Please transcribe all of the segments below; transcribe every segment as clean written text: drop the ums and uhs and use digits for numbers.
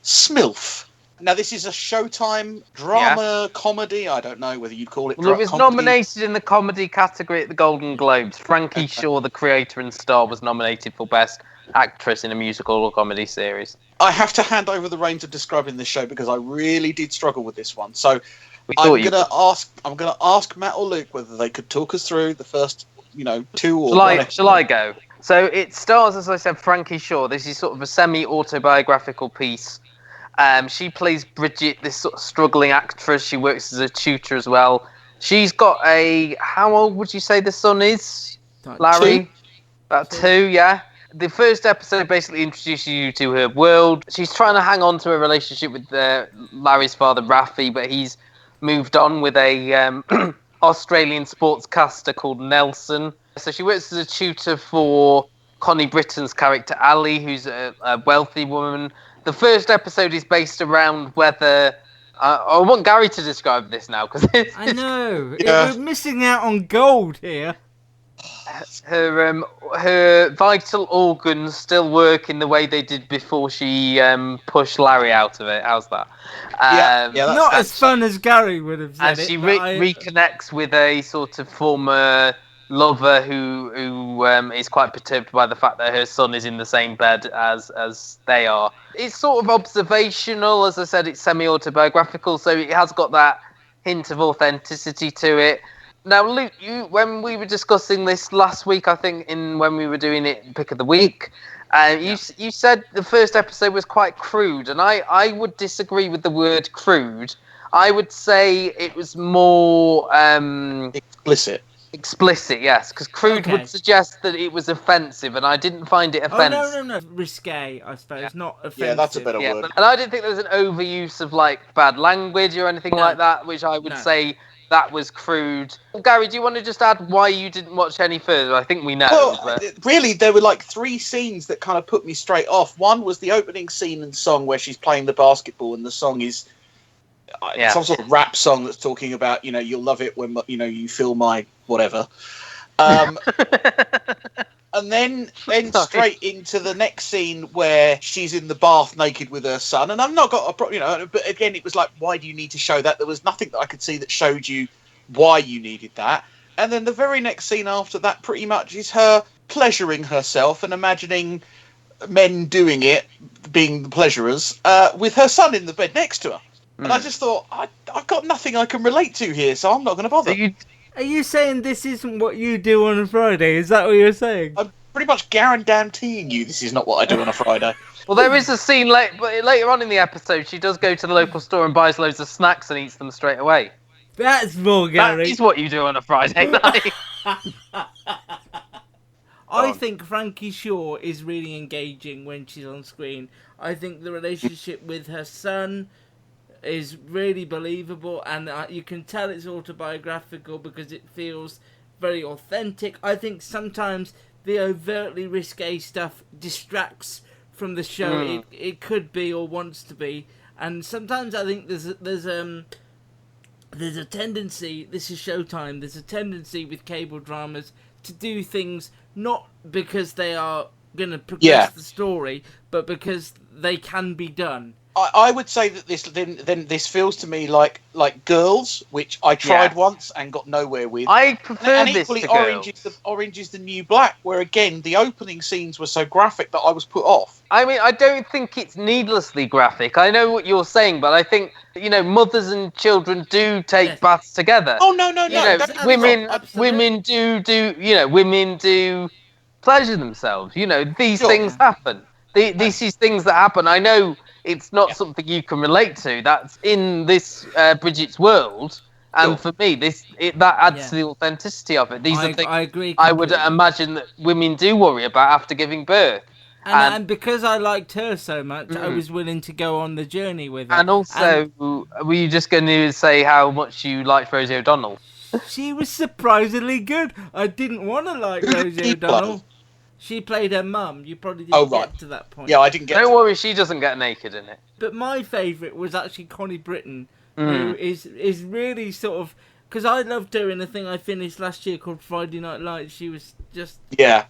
Smilf. Now, this is a Showtime drama comedy. I don't know whether you'd call it Well, it was comedy. nominated in the comedy category at the Golden Globes. Frankie Shaw, the creator and star, was nominated for Best Actress in a Musical or Comedy Series. I have to hand over the reins of describing this show because I really did struggle with this one. So I'm going to ask Matt or Luke whether they could talk us through the first, 2 or one. Shall I go? So it stars, as I said, Frankie Shaw. This is sort of a semi-autobiographical piece. She plays Bridget, this sort of struggling actress. She works as a tutor as well. She's got how old would you say the son is, Larry? 2. About 2, yeah. The first episode basically introduces you to her world. She's trying to hang on to a relationship with Larry's father, Rafi, but he's moved on with a Australian sportscaster called Nelson. So she works as a tutor for Connie Britton's character, Ali, who's a wealthy woman. The first episode is based around whether... I want Gary to describe this now, because I know. Yeah. We're missing out on gold here. Her vital organs still work in the way they did before she pushed Larry out of it. How's that? Not as fun as Gary would have said. And she reconnects with a sort of former lover who is quite perturbed by the fact that her son is in the same bed as they are. It's sort of observational, as I said. It's semi-autobiographical, so it has got that hint of authenticity to it. Now, Luke, when we were discussing this last week, I think when we were doing it Pick of the Week, you said the first episode was quite crude, and I would disagree with the word crude. I would say it was more... Explicit. Explicit, yes, because crude would suggest that it was offensive, and I didn't find it offensive. Oh, no. Risque, I suppose, not offensive. Yeah, that's a better word. And I didn't think there was an overuse of, bad language or anything like that, which I would say that was crude. Gary, do you want to just add why you didn't watch any further? I think we know. Well, really, there were 3 scenes that kind of put me straight off. One was the opening scene and song where she's playing the basketball, and the song is some sort of rap song that's talking about, you'll love it when, you feel my whatever. And then straight into the next scene where she's in the bath naked with her son. And I've not got a problem, but again, it was like, why do you need to show that? There was nothing that I could see that showed you why you needed that. And then the very next scene after that pretty much is her pleasuring herself and imagining men doing it, being the pleasurers, with her son in the bed next to her. And I just thought, I've got nothing I can relate to here, so I'm not going to bother. Are you saying this isn't what you do on a Friday? Is that what you're saying? I'm pretty much guaranteeing you this is not what I do on a Friday. Well, there is a scene later on in the episode. She does go to the local store and buys loads of snacks and eats them straight away. That's more, Gary. That is what you do on a Friday night. I think Frankie Shaw is really engaging when she's on screen. I think the relationship with her son is really believable, and you can tell it's autobiographical because it feels very authentic. I think sometimes the overtly risque stuff distracts from the show. It could be or wants to be, and sometimes I think there's a tendency. This is Showtime. There's a tendency with cable dramas to do things not because they are going to progress the story, but because they can be done. I would say that this feels to me like Girls, which I tried once and got nowhere with. I prefer this to Girls. Orange is the New Black, where again the opening scenes were so graphic that I was put off. I mean, I don't think it's needlessly graphic. I know what you're saying, but I think mothers and children do take baths together. Oh no! Women do pleasure themselves. These things happen. These is things that happen. I know. It's not something you can relate to. That's in this Bridget's world, and for me, that adds to the authenticity of it. These are things I agree. I would imagine that women do worry about after giving birth. And because I liked her so much, I was willing to go on the journey with her. And also, were you just going to say how much you liked Rosie O'Donnell? She was surprisingly good. I didn't want to like Rosie O'Donnell. She played her mum. You probably didn't get to that point. Yeah, I didn't get Don't worry, she doesn't get naked in it. But my favourite was actually Connie Britton, who is really sort of... Because I loved her in a thing I finished last year called Friday Night Lights. She was just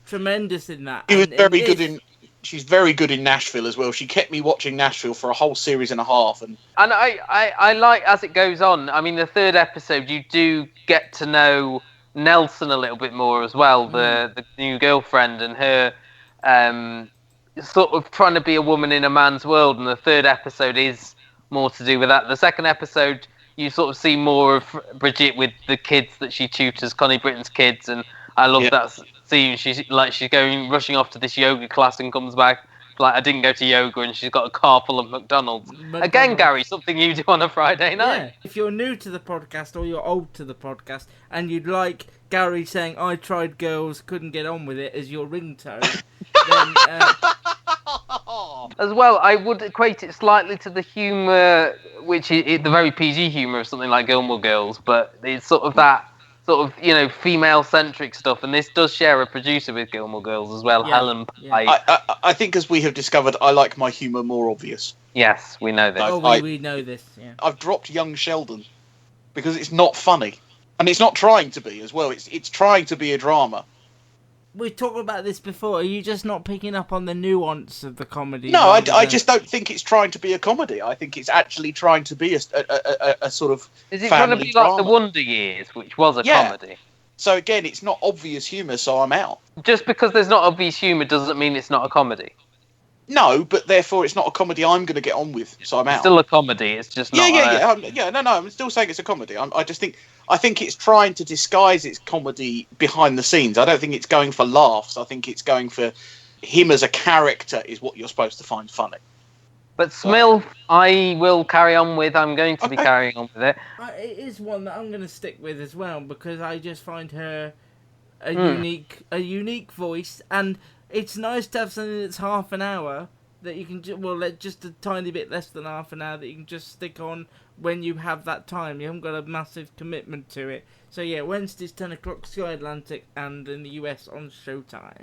tremendous in that. She was very good in... She's very good in Nashville as well. She kept me watching Nashville for a whole series and a half. And I like, as it goes on, I mean, the third episode, you do get to know Nelson a little bit more as well, the new girlfriend, and her sort of trying to be a woman in a man's world. And the third episode is more to do with that. The second episode, you sort of see more of Bridget with the kids that she tutors, Connie Britton's kids, and I love that scene. She's going rushing off to this yoga class and comes back like, I didn't go to yoga, and she's got a car full of McDonald's. Again, Gary, something you do on a Friday night. Yeah. If you're new to the podcast or you're old to the podcast and you'd like Gary saying, I tried girls, couldn't get on with it as your ringtone, then... As well, I would equate it slightly to the humour, which is the very PG humour of something like Gilmore Girls, but it's sort of that female-centric stuff, and this does share a producer with Gilmore Girls as well, Helen Pye. I think, as we have discovered, I like my humour more obvious. Yes, we know this. We know this, yeah. I've dropped Young Sheldon because it's not funny. And it's not trying to be as well. It's trying to be a drama. We talked about this before. Are you just not picking up on the nuance of the comedy? No, I just don't think it's trying to be a comedy. I think it's actually trying to be a sort of Is it family trying to be drama. like The Wonder Years, which was a comedy? So again, it's not obvious humour, so I'm out. Just because there's not obvious humour doesn't mean it's not a comedy. No, but therefore it's not a comedy I'm going to get on with, so I'm out. It's still a comedy, it's just not No, I'm still saying it's a comedy. I think it's trying to disguise its comedy behind the scenes. I don't think it's going for laughs. I think it's going for him as a character is what you're supposed to find funny. But Smilf, I will carry on with. I'm going to be carrying on with it. It is one that I'm going to stick with as well, because I just find her a unique voice, and it's nice to have something that's half an hour that you can just a tiny bit less than half an hour that you can just stick on when you have that time. You haven't got a massive commitment to it. So yeah, Wednesdays 10 o'clock, Sky Atlantic, and in the US on Showtime.